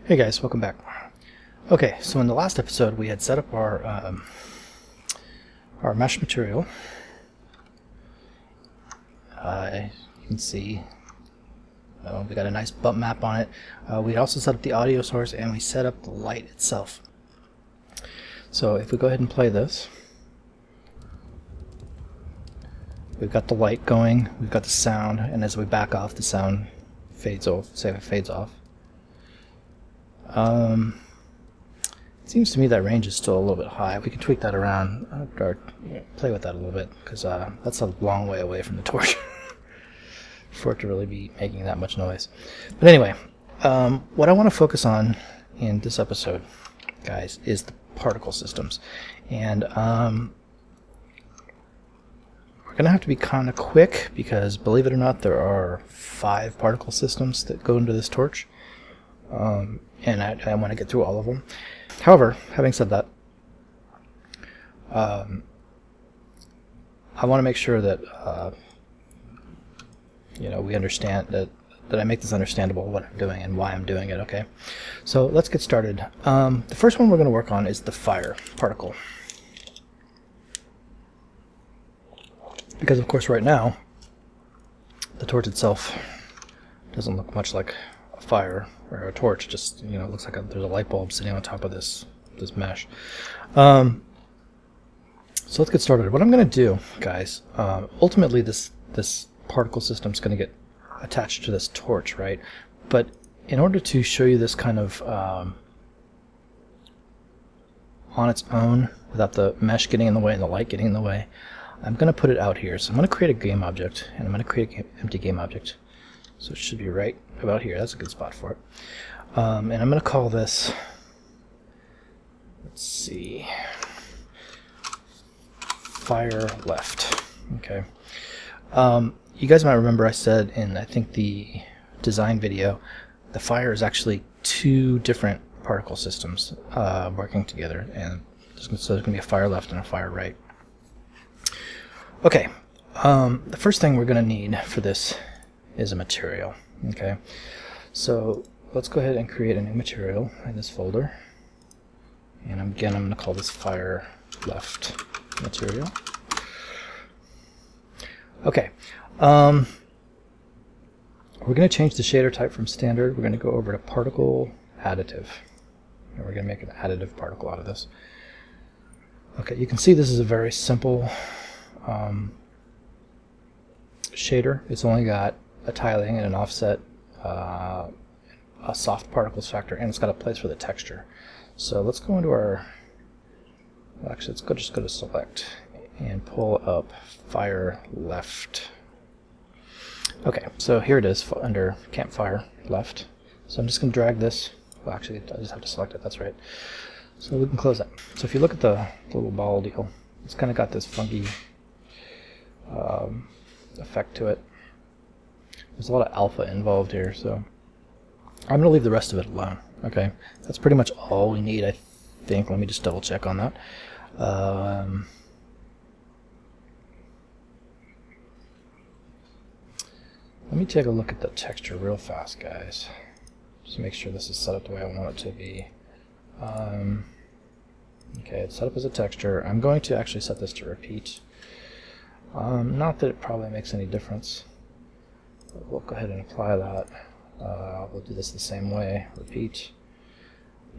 Hey guys, welcome back. Okay, so in the last episode we had set up our mesh material. You can see we got a nice bump map on it. We also set up the audio source and we set up the light itself. So if we go ahead and play this, we've got the light going, we've got the sound, and as we back off, the sound fades off. Say if it fades off. It seems to me that range is still a little bit high. We can tweak that around or play with that a little bit, because that's a long way away from the torch for it to really be making that much noise. But anyway, what I want to focus on in this episode, guys, is the particle systems. And we're going to have to be kind of quick, because believe it or not, there are 5 particle systems that go into this torch. And I want to get through all of them. However, having said that, I want to make sure that we understand that I make this understandable, what I'm doing and why I'm doing it. Okay, so let's get started. The first one we're going to work on is the fire particle, because of course right now the torch itself doesn't look much like a fire or a torch. It just looks like there's a light bulb sitting on top of this mesh. So let's get started. What I'm going to do, guys, ultimately this particle system is going to get attached to this torch, right? But in order to show you this kind of on its own, without the mesh getting in the way and the light getting in the way, I'm going to put it out here. So I'm going to create a game object, and I'm going to create an empty game object. So it should be right about here. That's a good spot for it. And I'm going to call this, let's see, fire left. Okay. You guys might remember I said in, I think, the design video, the fire is actually 2 different particle systems working together. And so there's going to be a fire left and a fire right. Okay. The first thing we're going to need for this is a material. Okay, so let's go ahead and create a new material in this folder, and again I'm going to call this fire left material. Okay, we're going to change the shader type from standard. We're going to go over to particle additive, and we're going to make an additive particle out of this. Okay, you can see this is a very simple shader. It's only got a tiling and an offset, a soft particles factor, and it's got a place for the texture. So let's go into our, well, actually let's just go to select and pull up fire left. Okay, so here it is under campfire left. So I'm just going to drag this. Well, actually I just have to select it, that's right. So we can close that. So if you look at the little ball deal, it's kind of got this funky effect to it. There's a lot of alpha involved here, so I'm going to leave the rest of it alone. Okay, that's pretty much all we need, I think. Let me just double check on that. Let me take a look at the texture real fast, guys, just to make sure this is set up the way I want it to be. Okay, it's set up as a texture. I'm going to actually set this to repeat. Not that it probably makes any difference. We'll go ahead and apply that. We'll do this the same way. Repeat.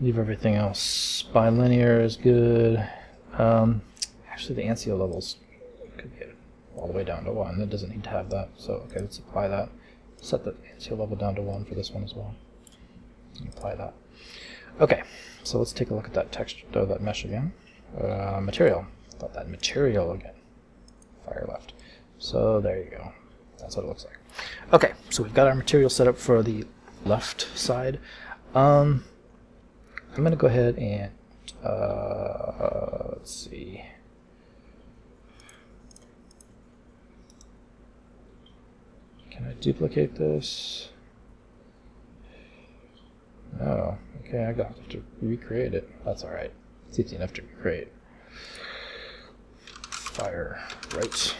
Leave everything else. Bilinear is good. Actually, the ANSI levels could be all the way down to 1. It doesn't need to have that. So, okay, let's apply that. Set the ANSI level down to 1 for this one as well. And apply that. Okay, so let's take a look at that texture, that mesh again. Material. Thought that material again. Fire left. So there you go. That's what it looks like. Okay, so we've got our material set up for the left side. I'm going to go ahead and let's see. Can I duplicate this? No. Okay, I got to recreate it. That's all right. It's easy enough to recreate. Fire right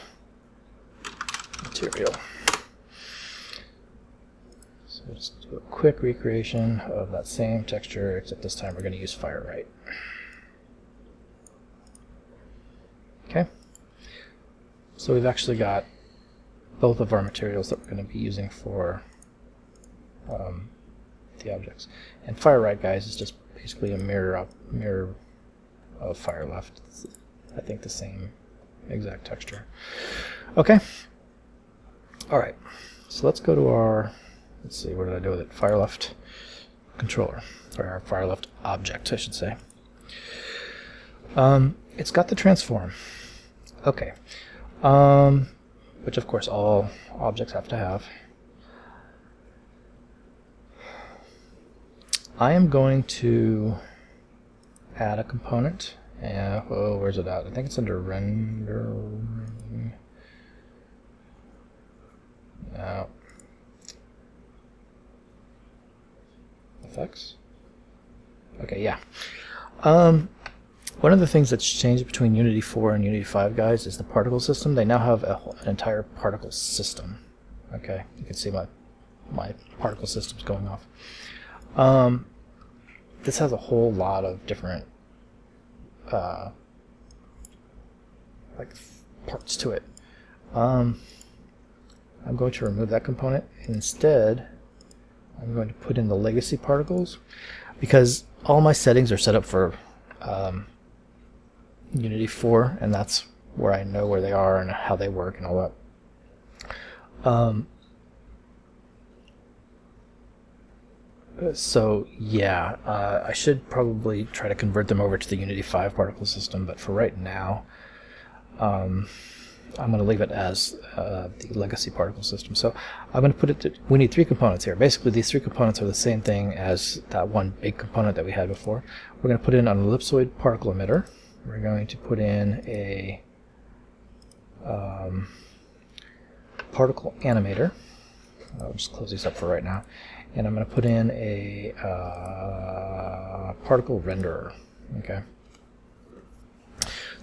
material. So we'll just do a quick recreation of that same texture, except this time we're going to use FireRight. Okay, so we've actually got both of our materials that we're going to be using for the objects. And FireRight, guys, is just basically a mirror of FireLeft. It's, I think, the same exact texture. Okay. All right. So let's go to our, let's see, what did I do with it? FireLeft controller, or our FireLeft object, I should say. It's got the transform. Okay. Which of course all objects have to have. I am going to add a component. And oh, where's it at? I think it's under rendering. No. Effects. Okay, yeah. One of the things that's changed between Unity 4 and Unity 5, guys, is the particle system. They now have an entire particle system. Okay, you can see my particle system's going off. This has a whole lot of different like parts to it. I'm going to remove that component, and instead I'm going to put in the legacy particles, because all my settings are set up for Unity 4, and that's where I know where they are and how they work and all that. So yeah, I should probably try to convert them over to the Unity 5 particle system, but for right now, I'm going to leave it as the legacy particle system. So I'm going to put it to, we need 3 components here. Basically, these 3 components are the same thing as that one big component that we had before. We're going to put in an ellipsoid particle emitter. We're going to put in a particle animator. I'll just close these up for right now. And I'm going to put in a particle renderer. Okay.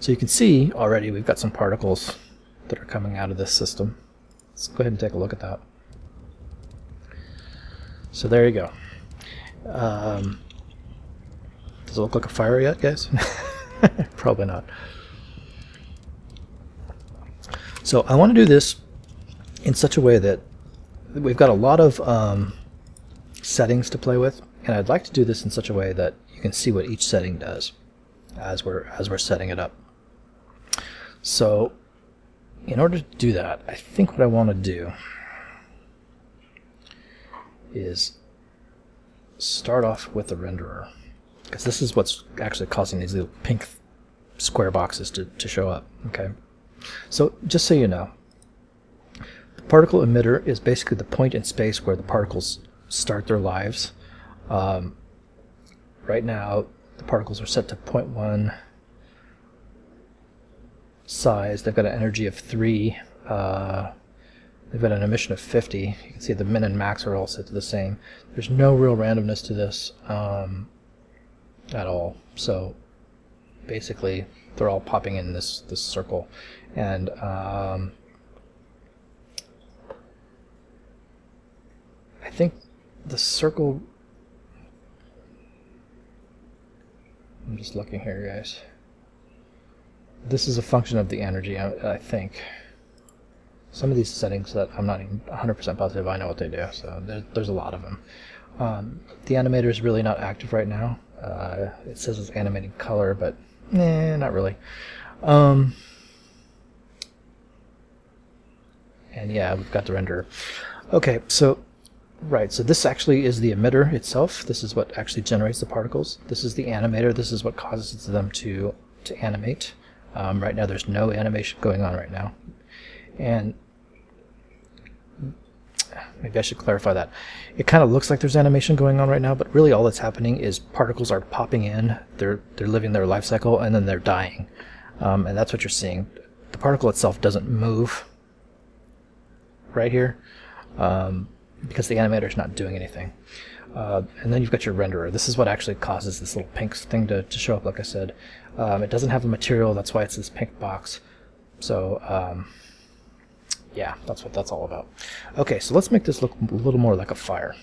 So you can see already we've got some particles that are coming out of this system. Let's go ahead and take a look at that. So there you go. Does it look like a fire yet, guys? Probably not. So I want to do this in such a way that we've got a lot of settings to play with, and I'd like to do this in such a way that you can see what each setting does as we're setting it up. So in order to do that, I think what I want to do is start off with the renderer, because this is what's actually causing these little pink square boxes to show up. Okay, so just so you know, the particle emitter is basically the point in space where the particles start their lives. Right now the particles are set to 0.1 size. They've got an energy of 3. They've got an emission of 50. You can see the min and max are all set to the same. There's no real randomness to this at all. So basically they're all popping in this circle, and I think the circle, I'm just looking here, guys. This is a function of the energy, I think. Some of these settings that I'm not even 100% positive I know what they do, so there's a lot of them. The animator is really not active right now. It says it's animating color, but not really. And yeah, we've got the renderer. Okay, so right, so this actually is the emitter itself. This is what actually generates the particles. This is the animator. This is what causes them to animate. Right now there's no animation going on right now. And maybe I should clarify that. It kind of looks like there's animation going on right now, but really all that's happening is particles are popping in, they're living their life cycle, and then they're dying. And that's what you're seeing. The particle itself doesn't move right here, because the animator is not doing anything. And then you've got your renderer. This is what actually causes this little pink thing to show up, like I said. It doesn't have a material, that's why it's this pink box. So yeah, that's what that's all about. Okay, so let's make this look a little more like a fire.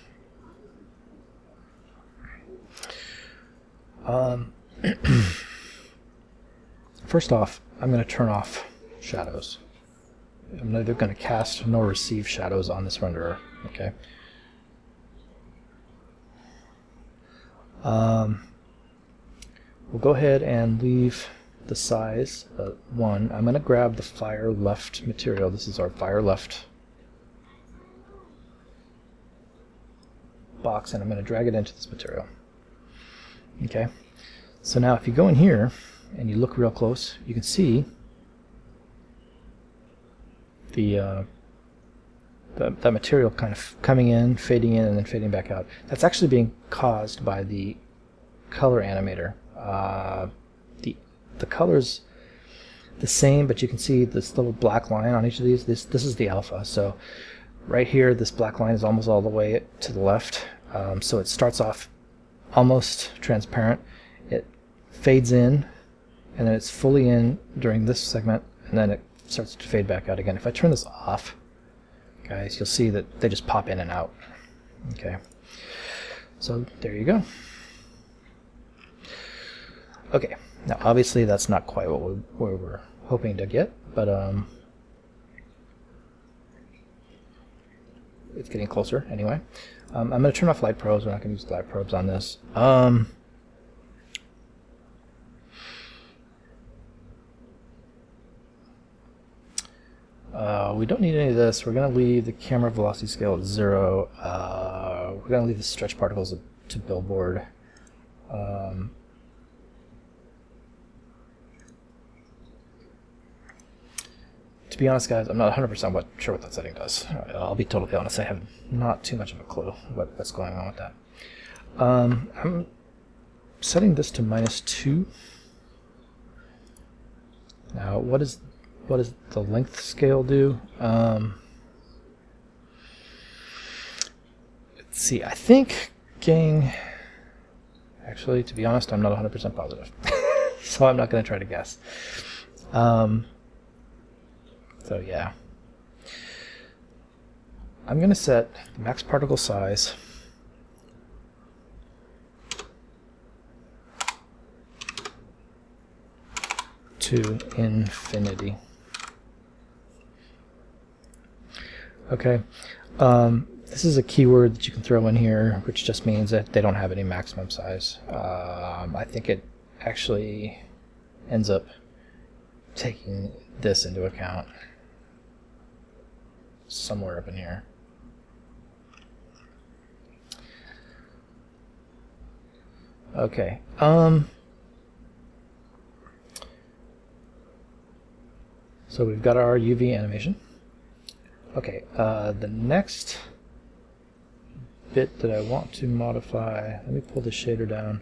First off, I'm going to turn off shadows. I'm neither going to cast nor receive shadows on this renderer. Okay. We'll go ahead and leave the size 1. I'm going to grab the fire left material. This is our fire left box, and I'm going to drag it into this material. Okay. So now if you go in here and you look real close, you can see that material kind of coming in, fading in, and then fading back out. That's actually being caused by the color animator. The color's the same, but you can see this little black line on each of these. This is the alpha. So right here, this black line is almost all the way to the left. So it starts off almost transparent. It fades in, and then it's fully in during this segment, and then it starts to fade back out again. If I turn this off, guys, you'll see that they just pop in and out. Okay, so there you go. Okay, now obviously that's not quite what we were hoping to get, but it's getting closer anyway. I'm going to turn off light probes. We're not going to use light probes on this. We don't need any of this. We're going to leave the camera velocity scale at 0. We're going to leave the stretch particles to billboard. To be honest, guys, I'm not 100% sure what that setting does. I'll be totally honest. I have not too much of a clue what's going on with that. I'm setting this to -2. Now, what does the length scale do? Let's see. I think getting... Actually, to be honest, I'm not 100% positive. So I'm not going to try to guess. So yeah, I'm going to set the max particle size to infinity. Okay, this is a keyword that you can throw in here, which just means that they don't have any maximum size. I think it actually ends up taking this into account. Somewhere up in here. Okay. So we've got our UV animation. Okay. The next bit that I want to modify, let me pull the shader down,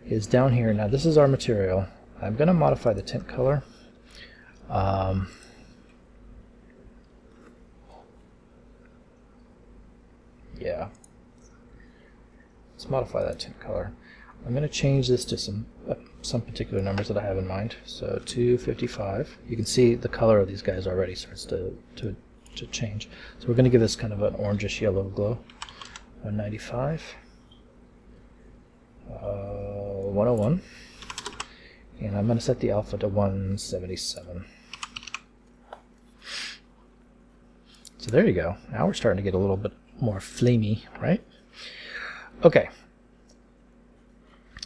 is down here. Now this is our material. I'm going to modify the tint color. Yeah. Let's modify that tint color. I'm going to change this to some particular numbers that I have in mind. So 255. You can see the color of these guys already starts to change. So we're going to give this kind of an orangish yellow glow. 195. 101. And I'm going to set the alpha to 177. So there you go. Now we're starting to get a little bit more flamey, right? Okay.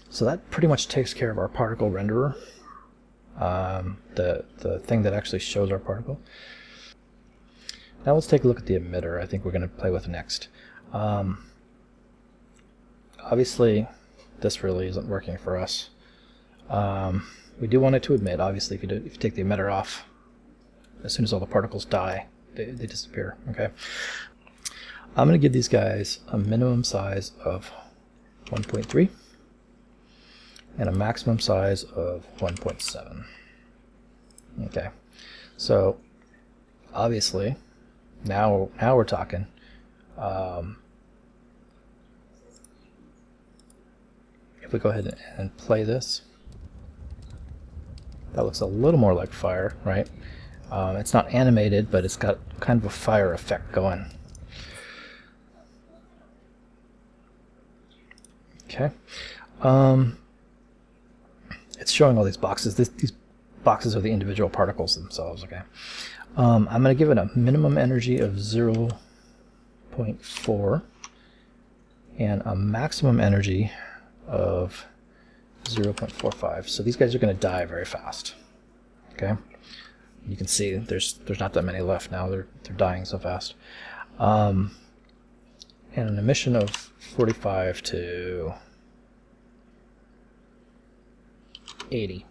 So that pretty much takes care of our particle renderer, the thing that actually shows our particle. Now let's take a look at the emitter. I think we're going to play with next. Obviously, this really isn't working for us. We do want it to emit. Obviously, if you take the emitter off, as soon as all the particles die, they disappear. Okay. I'm going to give these guys a minimum size of 1.3 and a maximum size of 1.7. Okay, so obviously now we're talking. If we go ahead and play this, that looks a little more like fire, right? It's not animated, but it's got kind of a fire effect going. Okay. showing all these boxes. These boxes are the individual particles themselves. Okay. I'm going to give it a minimum energy of 0.4 and a maximum energy of 0.45. So these guys are going to die very fast. Okay. You can see there's not that many left now. They're dying so fast. And an emission of 45 to 80.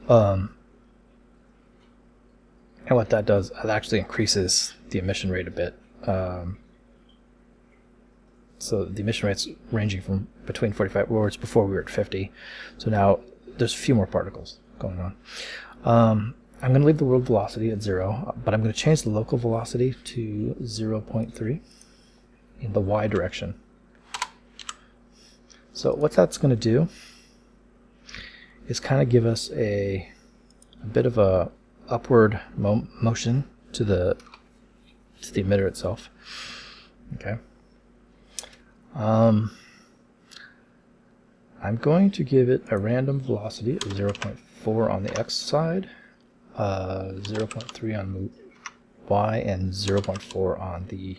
And what that does, it actually increases the emission rate a bit. So the emission rate's ranging from between 45, whereas before we were at 50. So now there's a few more particles going on. I'm going to leave the world velocity at 0, but I'm going to change the local velocity to 0.3 in the y direction. So what that's going to do is kind of give us a bit of a upward motion to the emitter itself. Okay. I'm going to give it a random velocity of 0.4 on the x side, 0.3 on the y, and 0.4 on the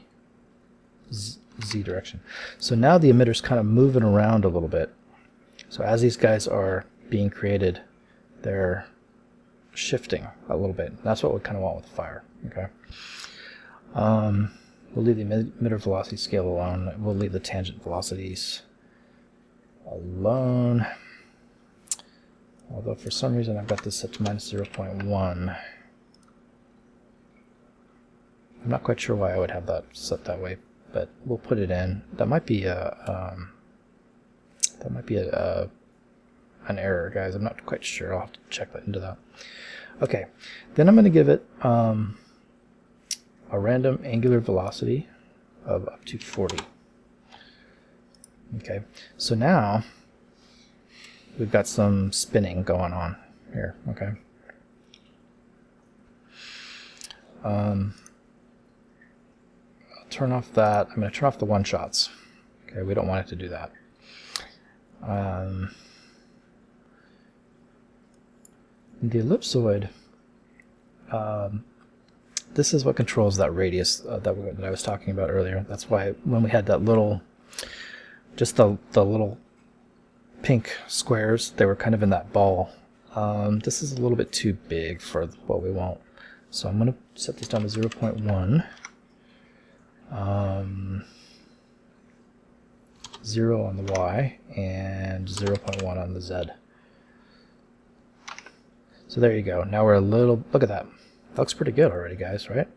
z direction. So now the emitter's kind of moving around a little bit. So as these guys are being created, they're shifting a little bit. That's what we kind of want with the fire. Okay. We'll leave the emitter velocity scale alone. We'll leave the tangent velocities alone. Although for some reason I've got this set to minus 0.1. I'm not quite sure why I would have that set that way, but we'll put it in. That might be an error, guys. I'm not quite sure. I'll have to check into that. Okay, then I'm going to give it a random angular velocity of up to 40. Okay, so now we've got some spinning going on here. Okay. I'll turn off that. I'm going to turn off the one-shots. Okay, we don't want it to do that. The ellipsoid, this is what controls that radius that I was talking about earlier. That's why when we had that little, just the little pink squares, they were kind of in that ball. This is a little bit too big for what we want. So I'm going to set this down to 0.1. 0 on the y and 0.1 on the z. So there you go. Now we're a little, look at that. That looks pretty good already, guys, right?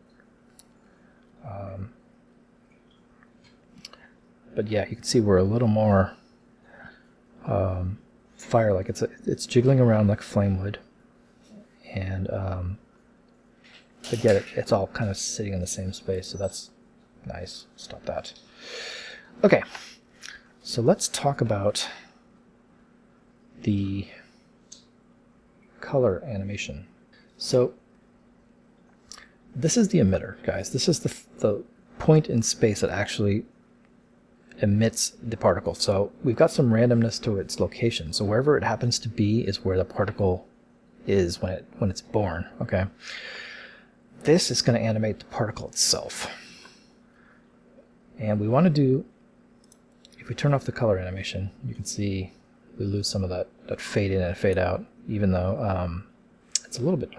But yeah, you can see we're a little more fire-like. It's jiggling around like flame would, and but yet it's all kind of sitting in the same space. So that's nice. Stop that. Okay, so let's talk about the color animation. So this is the emitter, guys. This is the point in space that actually emits the particle. So we've got some randomness to its location. So wherever it happens to be is where the particle is when it's born. Okay. This is going to animate the particle itself. And we want to do, if we turn off the color animation, you can see we lose some of that fade in and fade out, even though it's a little bit,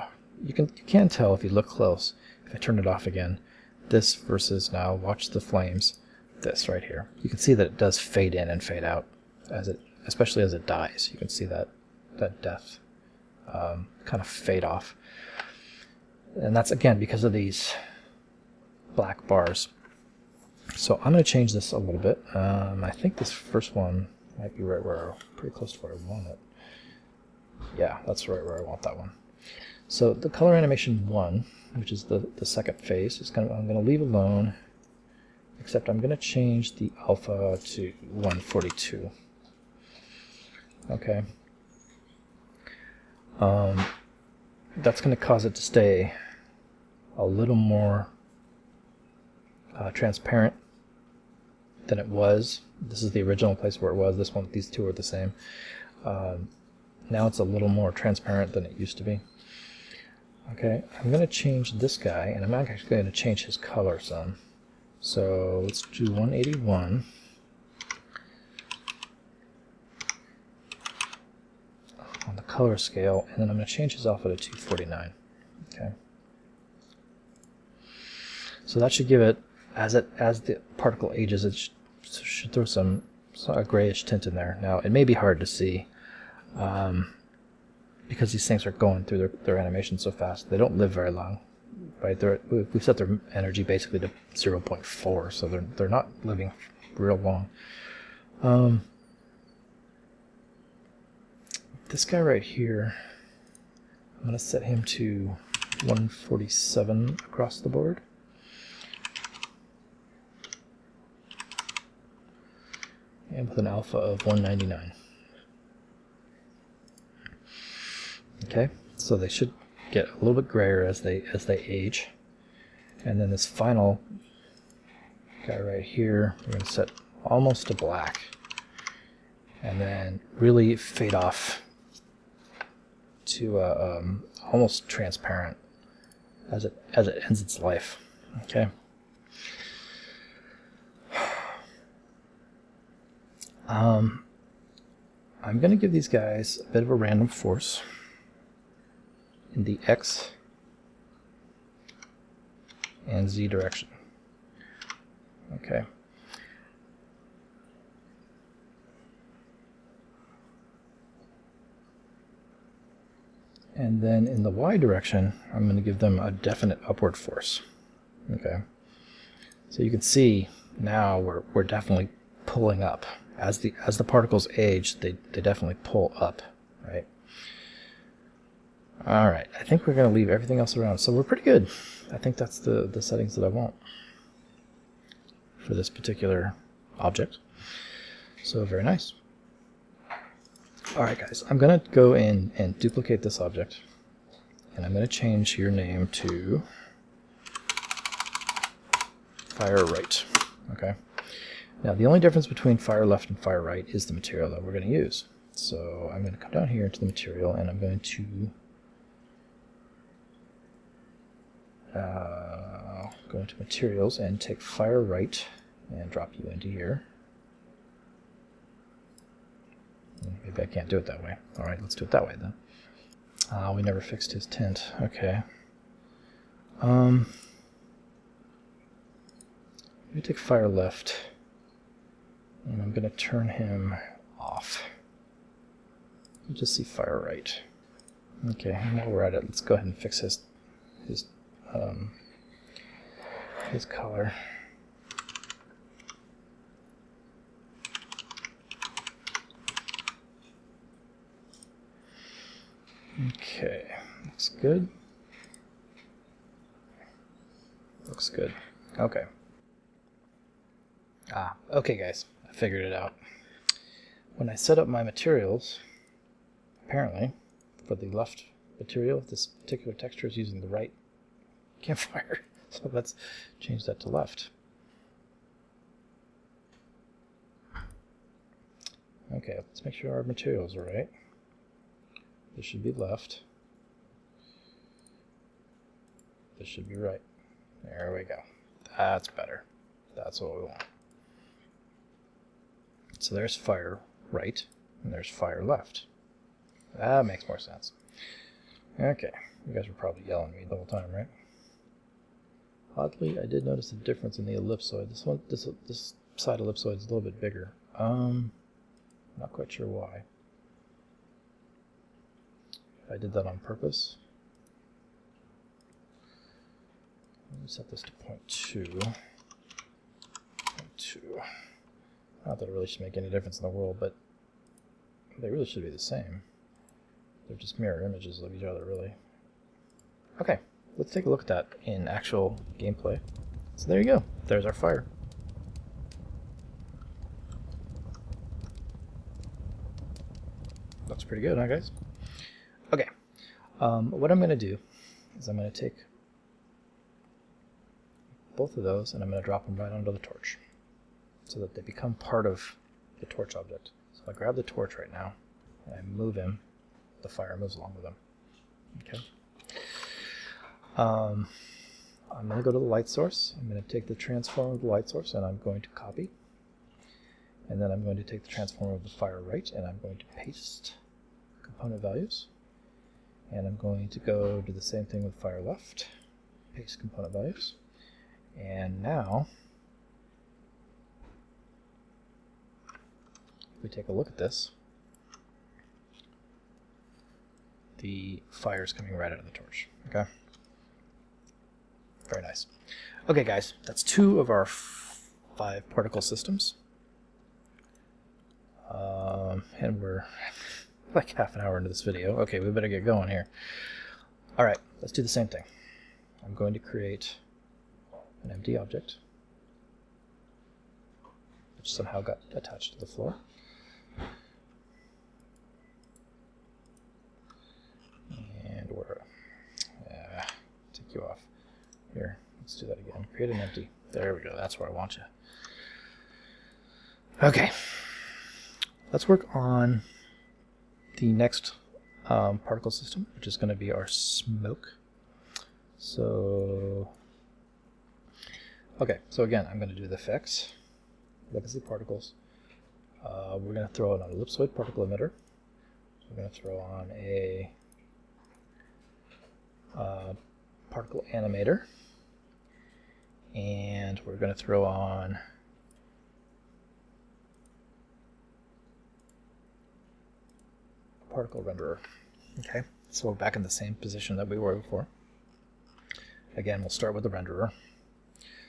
you can tell if you look close. If I turn it off again, this versus now, watch the flames, this right here. You can see that it does fade in and fade out, especially as it dies. You can see that death kind of fade off. And that's, again, because of these black bars. So I'm going to change this a little bit. I think this first one might be right where, pretty close to where I want it. Yeah, that's right where I want that one. So the color animation 1, which is the second phase, I'm going to leave alone, except I'm going to change the alpha to 142. Okay. That's going to cause it to stay a little more transparent than it was. This is the original place where it was. This one, these two are the same. Now it's a little more transparent than it used to be. Okay, I'm going to change this guy, and I'm actually going to change his color some. So let's do 181 on the color scale, and then I'm going to change his alpha to 249. Okay. So that should give it, as the particle ages, it should throw a grayish tint in there. Now it may be hard to see because these things are going through their animation so fast. They don't live very long, right? We've set their energy basically to 0.4, so they're not living real long. This guy right here, I'm going to set him to 147 across the board. And with an alpha of 199. Okay, so they should get a little bit grayer as they age. And then this final guy right here, we're going to set almost to black, and then really fade off to almost transparent as it ends its life. Okay. I'm going to give these guys a bit of a random force in the X and Z direction. Okay. And then in the Y direction, I'm going to give them a definite upward force. Okay. So you can see now we're definitely pulling up. As the particles age, they definitely pull up, right? All right, I think we're going to leave everything else around. So we're pretty good. I think that's the settings that I want for this particular object. So very nice. All right, guys, I'm going to go in and duplicate this object, and I'm going to change your name to Fire Right. Okay. Now, the only difference between fire left and fire right is the material that we're going to use. So I'm going to come down here into the material, and I'm going to go into materials and take fire right and drop you into here. Maybe I can't do it that way. All right, let's do it that way then. We never fixed his tint. Okay. Let me take fire left. And I'm going to turn him off. You just see fire right. Okay, and while we're at it, let's go ahead and fix his color. Okay, looks good. Looks good. Okay. Okay guys, I figured it out. When I set up my materials, apparently, for the left material, this particular texture is using the right campfire. So let's change that to left. Okay, let's make sure our materials are right. This should be left. This should be right. There we go. That's better. That's what we want. So there's fire right, and there's fire left. That makes more sense. Okay, you guys were probably yelling at me the whole time, right? Oddly, I did notice a difference in the ellipsoid. This side ellipsoid is a little bit bigger. Not quite sure why. I did that on purpose. Let me set this to 0.2. 0.2. Not that it really should make any difference in the world, but they really should be the same. They're just mirror images of each other, really. Okay, let's take a look at that in actual gameplay. So there you go. There's our fire. Looks pretty good, huh, guys? Okay. What I'm going to do is I'm going to take both of those and I'm going to drop them right onto the torch. so that they become part of the torch object. So I grab the torch right now, and I move him, the fire moves along with him. Okay. I'm going to go to the light source. I'm going to take the transform of the light source, and I'm going to copy. And then I'm going to take the transform of the fire right, and I'm going to paste component values. And I'm going to go do the same thing with fire left, paste component values. And now, if we take a look at this, the fire is coming right out of the torch. Okay. Very nice. Okay, guys, that's 2 of our 5 particle systems. And we're like half an hour into this video. Okay, we better get going here. All right, let's do the same thing. I'm going to create an empty object, which somehow got attached to the floor. And we're take you off. Here, let's do that again. Create an empty. There we go. That's where I want you. Okay. Let's work on the next particle system, which is going to be our smoke. So, okay. So again, I'm going to do the effects, legacy particles. We're going to throw on an ellipsoid particle emitter. So we're going to throw on a particle animator. And we're going to throw on particle renderer. Okay, so we're back in the same position that we were before. Again, we'll start with the renderer.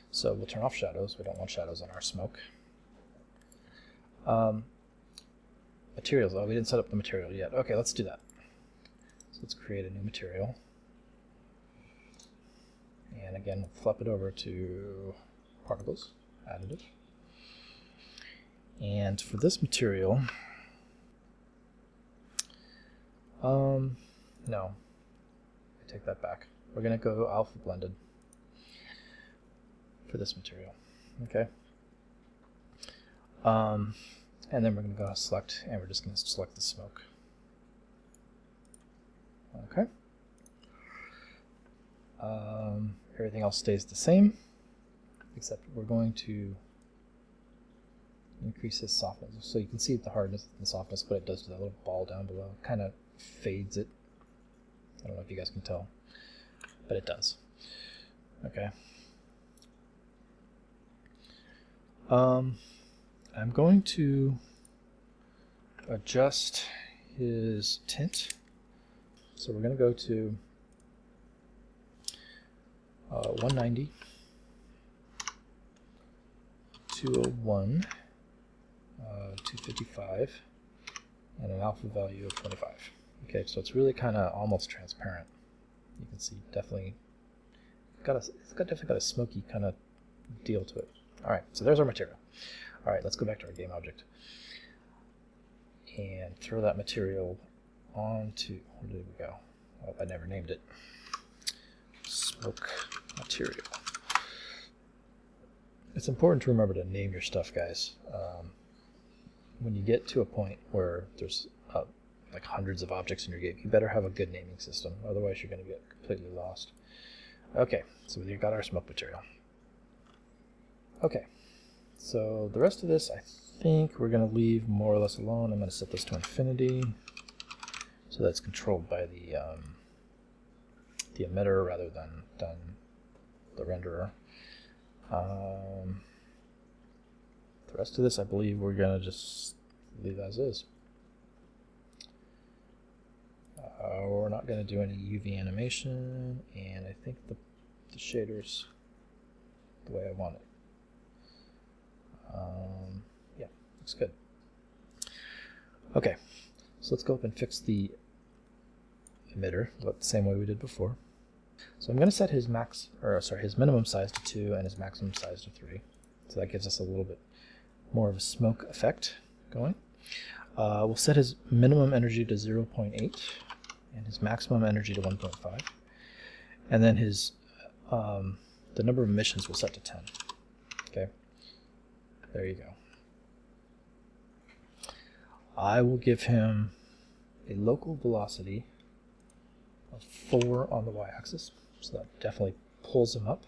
So we'll turn off shadows. We don't want shadows on our smoke. Materials. Oh, we didn't set up the material yet. Okay, let's do that. So let's create a new material. And again, we'll flip it over to particles, additive. And for this material, no, I take that back. We're going to go alpha blended for this material. Okay. And then we're going to go select, and we're just going to select the smoke. Okay. Everything else stays the same, except we're going to increase his softness. So you can see the hardness and softness, what it does to that little ball down below. It kind of fades it. I don't know if you guys can tell, but it does. Okay. I'm going to adjust his tint. So we're going to go to 190, 201, 255, and an alpha value of 25. Okay, so it's really kind of almost transparent. You can see definitely definitely got a smoky kind of deal to it. All right, so there's our material. All right, let's go back to our game object and throw that material onto, where did we go? Oh, I never named it. Smoke material. It's important to remember to name your stuff, guys. When you get to a point where there's like hundreds of objects in your game, you better have a good naming system, otherwise you're going to get completely lost. Okay, so we've got our smoke material. Okay, so the rest of this I think we're going to leave more or less alone. I'm going to set this to infinity, so that's controlled by the emitter rather than the renderer. The rest of this I believe we're going to just leave as is. We're not going to do any UV animation, and I think the shader's the way I want it. Yeah, looks good. Okay, so let's go up and fix the emitter the same way we did before. So I'm going to set his his minimum size to 2 and his maximum size to 3. So that gives us a little bit more of a smoke effect going. We'll set his minimum energy to 0.8 and his maximum energy to 1.5. And then his the number of emissions we'll set to 10. Okay. There you go. I will give him a local velocity of 4 on the y-axis, so that definitely pulls him up.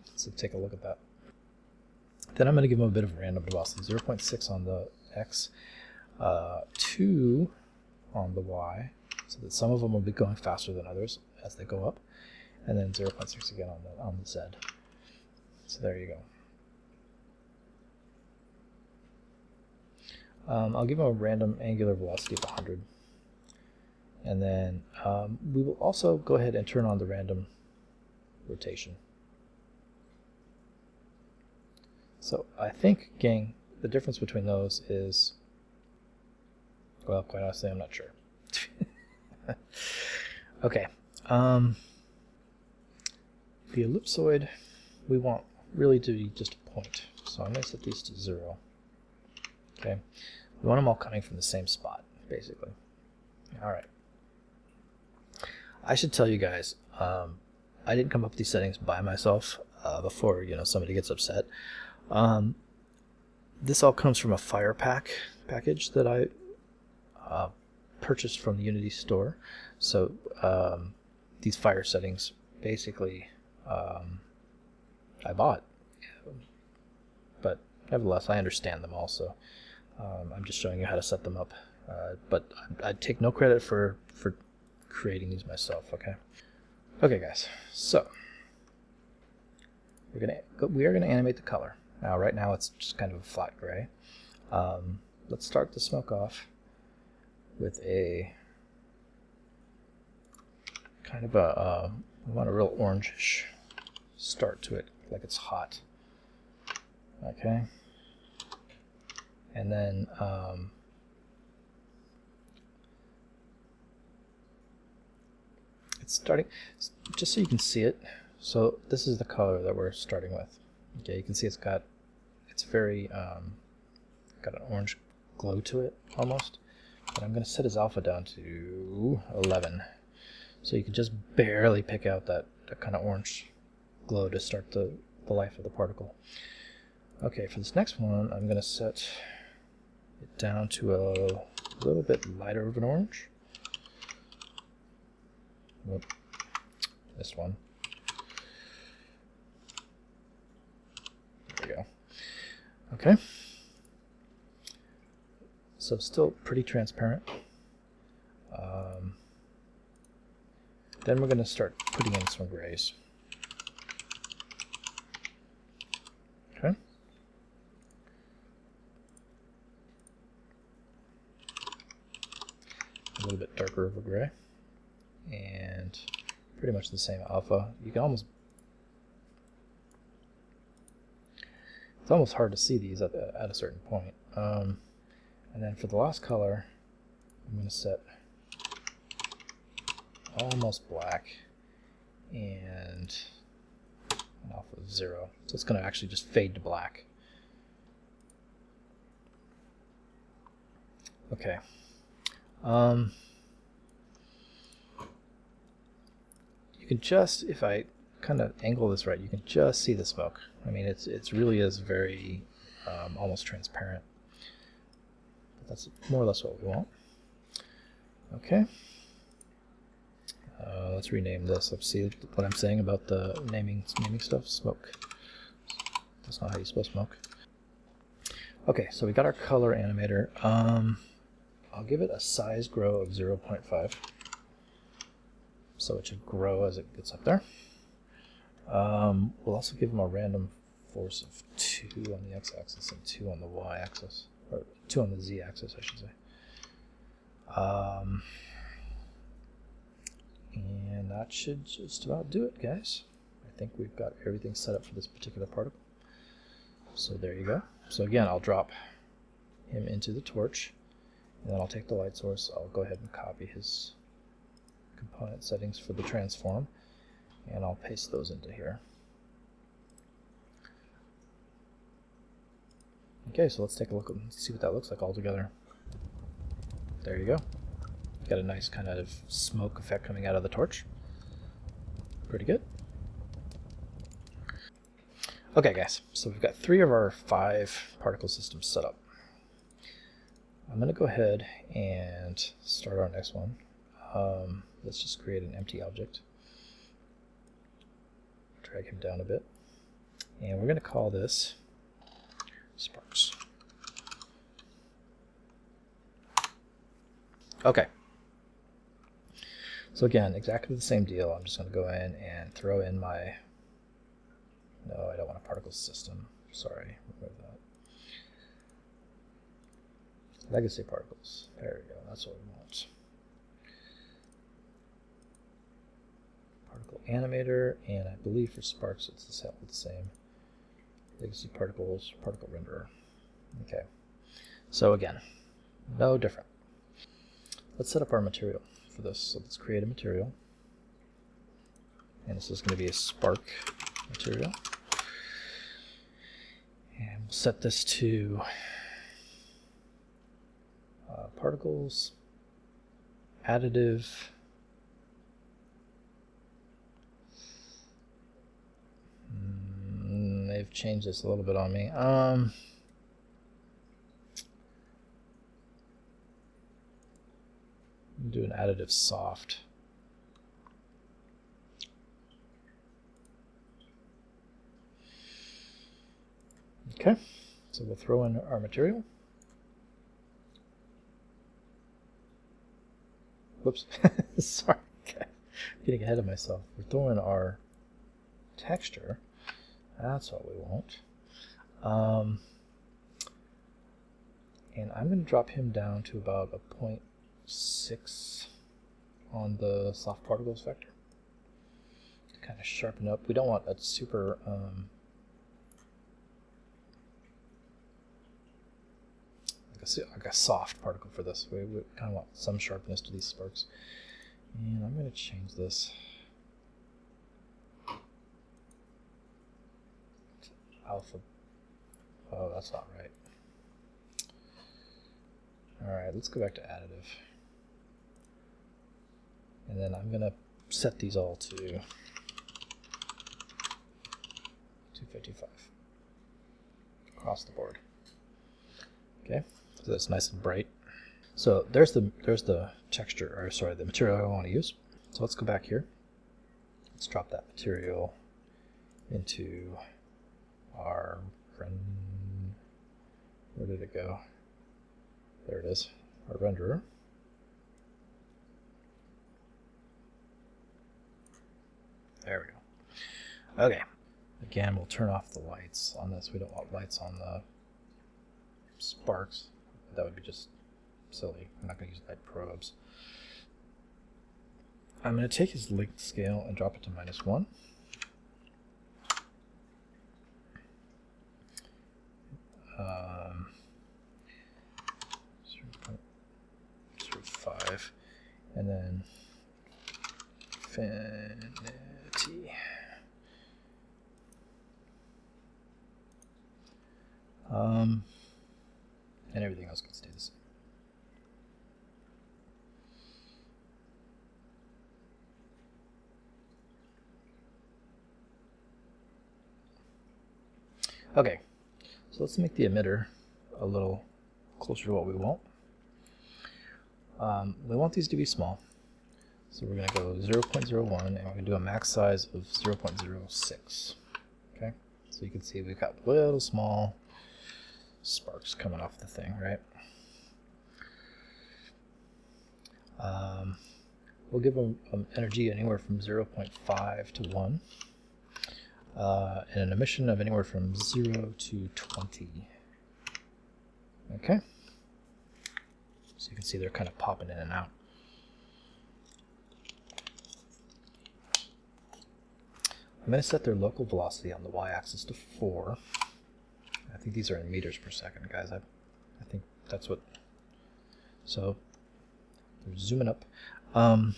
Let's take a look at that. Then I'm going to give him a bit of random velocity, 0.6 on the x, 2 on the y, so that some of them will be going faster than others as they go up, and then 0.6 again on the z. So there you go. I'll give him a random angular velocity of 100. And then we will also go ahead and turn on the random rotation. So I think, gang, the difference between those is, well, quite honestly, I'm not sure. Okay. The ellipsoid, we want really to be just a point. So I'm going to set these to 0. Okay. We want them all coming from the same spot, basically. All right. I should tell you guys, I didn't come up with these settings by myself before somebody gets upset. This all comes from a Fire package that I purchased from the Unity store. So these Fire settings basically I bought, but nevertheless I understand them also. I'm just showing you how to set them up, but I take no credit for creating these myself. Okay guys, so we are gonna animate the color. Now right now it's just kind of a flat gray. Let's start the smoke off with a kind of a we want a real orangish start to it, like it's hot. Okay, and then it's starting, just so you can see it. So this is the color that we're starting with. Okay, you can see it's very got an orange glow to it almost. But I'm going to set his alpha down to 11, so you can just barely pick out that kind of orange glow to start the life of the particle. Okay, for this next one, I'm going to set it down to a little bit lighter of an orange. Whoop. This one. There we go. Okay. So still pretty transparent. Then we're going to start putting in some grays. Okay. A little bit darker of a gray. And pretty much the same alpha. You can almost, it's almost hard to see these at a certain point. And then for the last color, I'm going to set almost black and an alpha of 0. So it's going to actually just fade to black. Okay. You can just, if I kind of angle this right, you can just see the smoke. I mean, it really is very almost transparent. But that's more or less what we want. Okay. Let's rename this. Let's see what I'm saying about the naming stuff. Smoke. That's not how you spell smoke. Okay, so we got our color animator. I'll give it a size grow of 0.5. So it should grow as it gets up there. We'll also give them a random force of 2 on the x-axis and 2 on the y-axis, or 2 on the z-axis, I should say. And that should just about do it, guys. I think we've got everything set up for this particular particle. So there you go. So again, I'll drop him into the torch, and then I'll take the light source. I'll go ahead and copy his component settings for the transform, and I'll paste those into here. Okay, so let's take a look and see what that looks like all together. There you go. Got a nice kind of smoke effect coming out of the torch. Pretty good. Okay, guys, so we've got 3 of our 5 particle systems set up. I'm going to go ahead and start our next one. Let's just create an empty object. Drag him down a bit. And we're going to call this sparks. Okay. So again, exactly the same deal. I'm just going to go in and throw in my... No, I don't want a particle system. Sorry, remove that. Legacy particles. There we go. That's what we want. Particle animator, and I believe for sparks it's the same. Legacy particles, particle renderer. Okay. So again, no different. Let's set up our material for this. So let's create a material. And this is going to be a spark material. And we'll set this to particles, additive, they've changed this a little bit on me. Do an additive soft. Okay, so we'll throw in our material. Whoops, sorry, getting ahead of myself. We're throwing our texture. That's what we want. And I'm going to drop him down to about a 0.6 on the soft particles vector. To kind of sharpen up. We don't want a super like a soft particle for this. We kind of want some sharpness to these sparks. And I'm going to change this to alpha. Oh, that's not right. Alright, let's go back to additive. And then I'm going to set these all to 255 across the board. Okay, so that's nice and bright. So there's the texture, or sorry, the material I want to use. So let's go back here. Let's drop that material into our where did it go? There it is, our renderer. There we go. Okay, again, we'll turn off the lights on this. We don't want lights on the sparks. That would be just silly. I'm not going to use light probes. I'm going to take his length scale and drop it to -1. Um, 0.05, and then infinity. And everything else can stay the same. Okay, so let's make the emitter a little closer to what we want. We want these to be small, so we're going to go 0.01, and we're going to do a max size of 0.06. Okay, so you can see we've got little small sparks coming off the thing, right? We'll give them energy anywhere from 0.5 to 1, and an emission of anywhere from 0 to 20. Okay, so you can see they're kind of popping in and out. I'm going to set their local velocity on the y-axis to 4. I think these are in meters per second, guys. I think that's what. So they're zooming up, and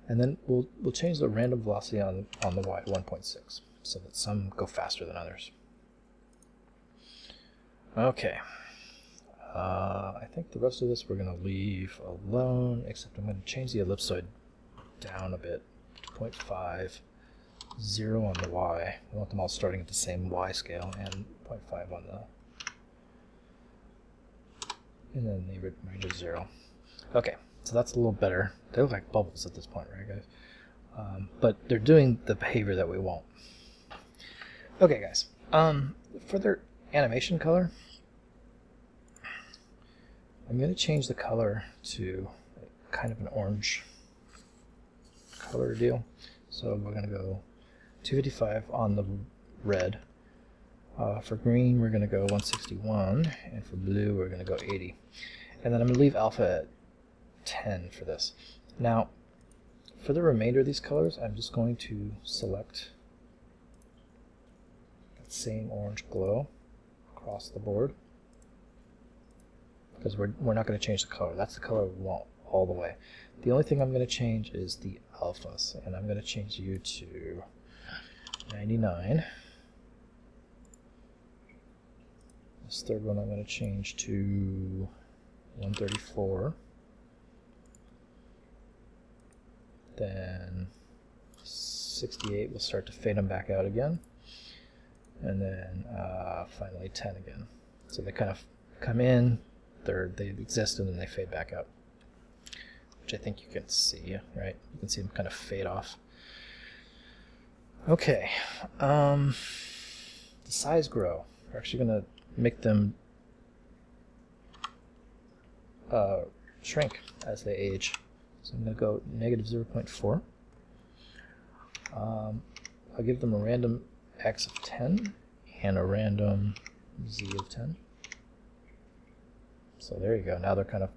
then we'll change the random velocity on the y to 1.6, so that some go faster than others. Okay. I think the rest of this we're going to leave alone, except I'm going to change the ellipsoid down a bit to 0.5. 0 on the Y. We want them all starting at the same Y scale, and 0.5 on the, and then the remainder 0. Okay, so that's a little better. They look like bubbles at this point, right, guys? But they're doing the behavior that we want. Okay, guys. For their animation color, I'm going to change the color to kind of an orange color deal. So we're going to go 255 on the red. For green, we're going to go 161, and for blue, we're going to go 80. And then I'm going to leave alpha at 10 for this. Now, for the remainder of these colors, I'm just going to select that same orange glow across the board, because we're not going to change the color. That's the color we want all the way. The only thing I'm going to change is the alphas, and I'm going to change you to 99. This third one I'm going to change to 134. Then 68 will start to fade them back out again. And then finally 10 again. So they kind of come in, they exist, and then they fade back out. Which I think you can see, right? You can see them kind of fade off. Okay. The size grow. We're actually going to make them shrink as they age. So I'm going to go negative 0.4. I'll give them a random x of 10 and a random z of 10. So there you go. Now they're kind of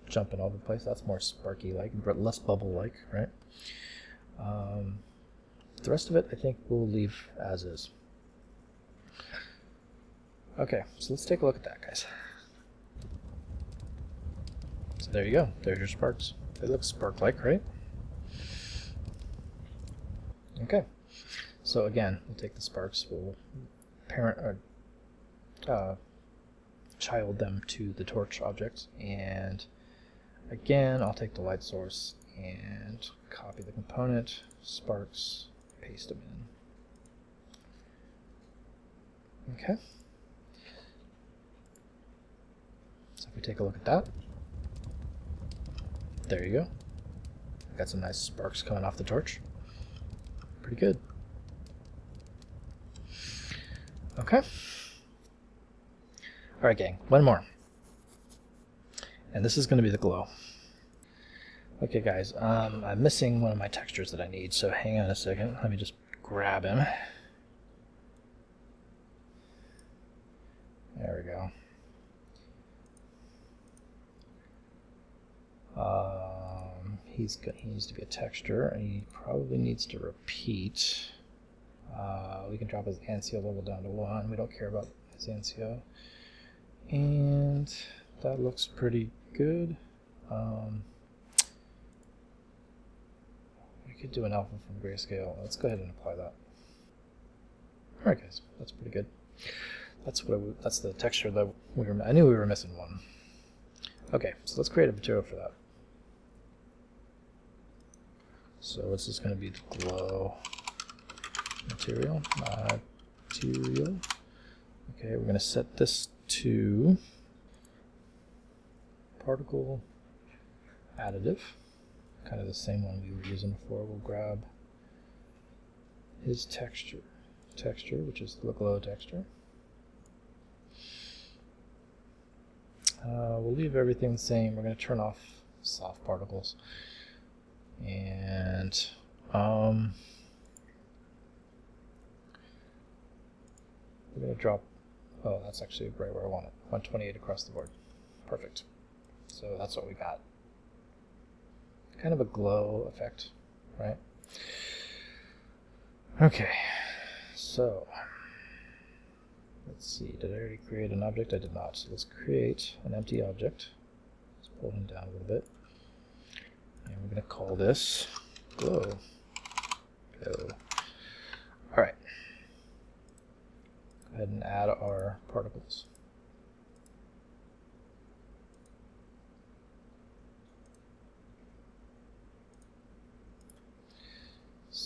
jumping all over the place. That's more sparky-like, but less bubble-like, right? The rest of it, I think, we'll leave as is. Okay, so let's take a look at that, guys. So there you go. There's your sparks. They look spark-like, right? Okay. So again, we'll take the sparks, we'll parent or child them to the torch object, and again, I'll take the light source and copy the component, sparks, paste them in. Okay. So if we take a look at that, there you go. Got some nice sparks coming off the torch. Pretty good. Okay. Alright, gang, one more. And this is going to be the glow. Okay, guys, I'm missing one of my textures that I need, so hang on a second. Let me just grab him. There we go. He needs to be a texture, and he probably needs to repeat. We can drop his ANSI level down to 1. We don't care about his ANSI. And that looks pretty good. We could do an alpha from grayscale. Let's go ahead and apply that. Alright, guys, that's pretty good. That's the texture that I knew we were missing one. Okay, so let's create a material for that. So this is going to be the glow material. Okay, we're going to set this to particle additive, kind of the same one we were using before. We'll grab his texture, which is the glow texture. We'll leave everything the same. We're going to turn off soft particles. And we're going to drop, oh, that's actually right where I want it, 128 across the board. Perfect. So that's what we got. Kind of a glow effect, right? Okay, so let's see, did I already create an object? I did not. So let's create an empty object. Let's pull him down a little bit. And we're going to call this glow. Alright. Go ahead and add our particles.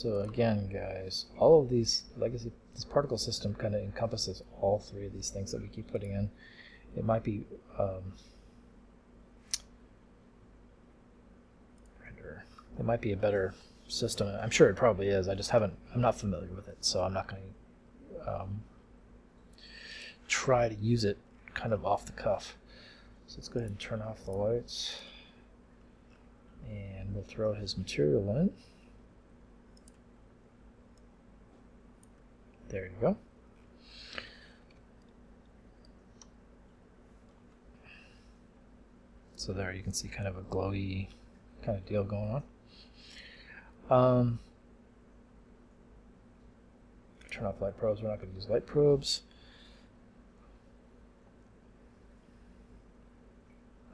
So again, guys, all of these legacy, this particle system kind of encompasses all three of these things that we keep putting in. It might be it might be a better system. I'm sure it probably is. I just haven't. I'm not familiar with it, so I'm not going to try to use it kind of off the cuff. So let's go ahead and turn off the lights, and we'll throw his material in. There you go. So there you can see kind of a glowy kind of deal going on. Turn off light probes. We're not going to use light probes.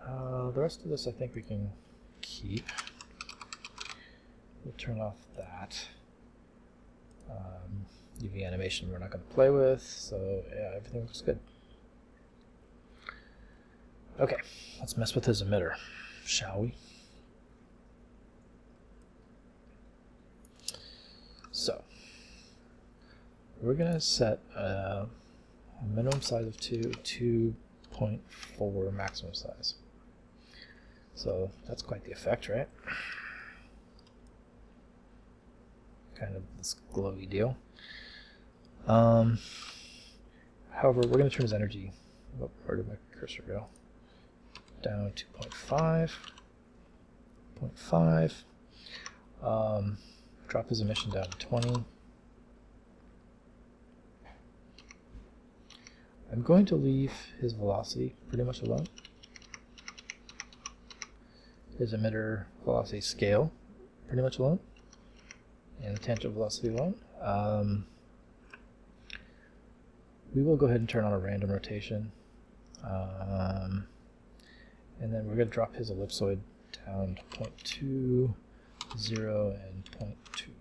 The rest of this I think we can keep. We'll turn off that. UV animation we're not going to play with, so yeah, everything looks good. Okay, let's mess with his emitter, shall we? So, we're going to set a minimum size of 2.4 maximum size. So that's quite the effect, right? Kind of this glowy deal. However, we're going to turn his energy, where did my cursor go? Down to 0.5. Drop his emission down to 20. I'm going to leave his velocity pretty much alone. His emitter velocity scale pretty much alone. And the tangent velocity alone. We will go ahead and turn on a random rotation. And then we're going to drop his ellipsoid down to 0.2, 0, and 0.2.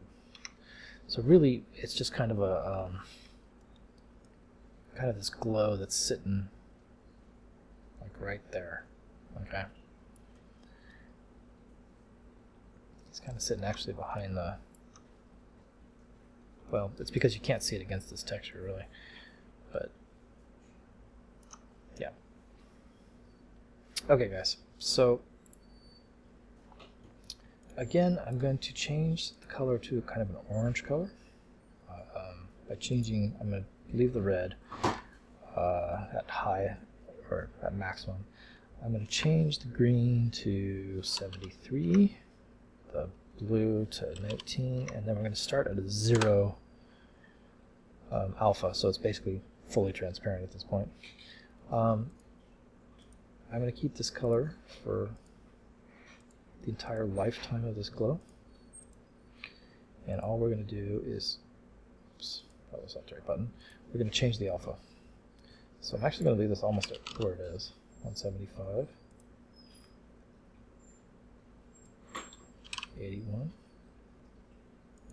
So really, it's just kind of a kind of this glow that's sitting like right there. Okay. It's kind of sitting actually behind the. Well, it's because you can't see it against this texture, really. But yeah. Okay, guys. So again, I'm going to change the color to kind of an orange color by changing. I'm going to leave the red at high or at maximum. I'm going to change the green to 73, the blue to 19, and then we're going to start at a 0 alpha, so it's basically fully transparent at this point. I'm going to keep this color for the entire lifetime of this glow, and all we're going to do is, oops, that was not the right button, we're going to change the alpha. So I'm actually going to leave this almost at where it is, 175, 81,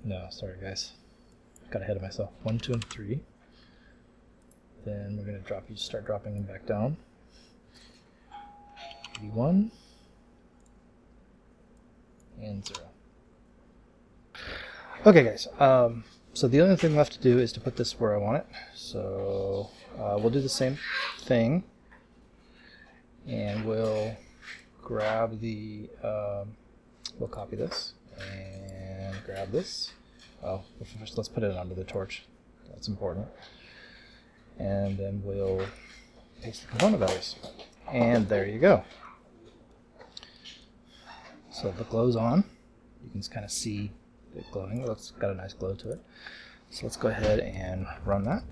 no, sorry guys, got ahead of myself, 1, 2, and 3. Then we're going to start dropping them back down. 81 and 0. Okay, guys. So the only thing left to do is to put this where I want it. So we'll do the same thing, and we'll grab the. We'll copy this and grab this. Well, first let's put it under the torch. That's important. And then we'll paste the component values. And there you go. So the glow's on. You can kind of see it glowing. It's got a nice glow to it. So let's go ahead and run that.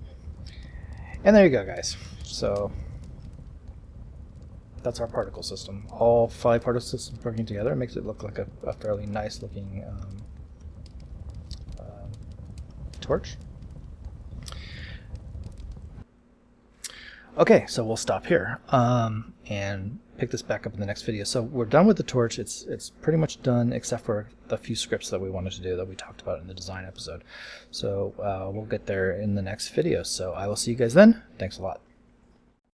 And there you go, guys. So that's our particle system. All 5 particle systems working together. It makes it look like a fairly nice looking torch. Okay, so we'll stop here and pick this back up in the next video. So we're done with the torch. It's pretty much done except for the few scripts that we wanted to do that we talked about in the design episode. So we'll get there in the next video. So I will see you guys then. Thanks a lot.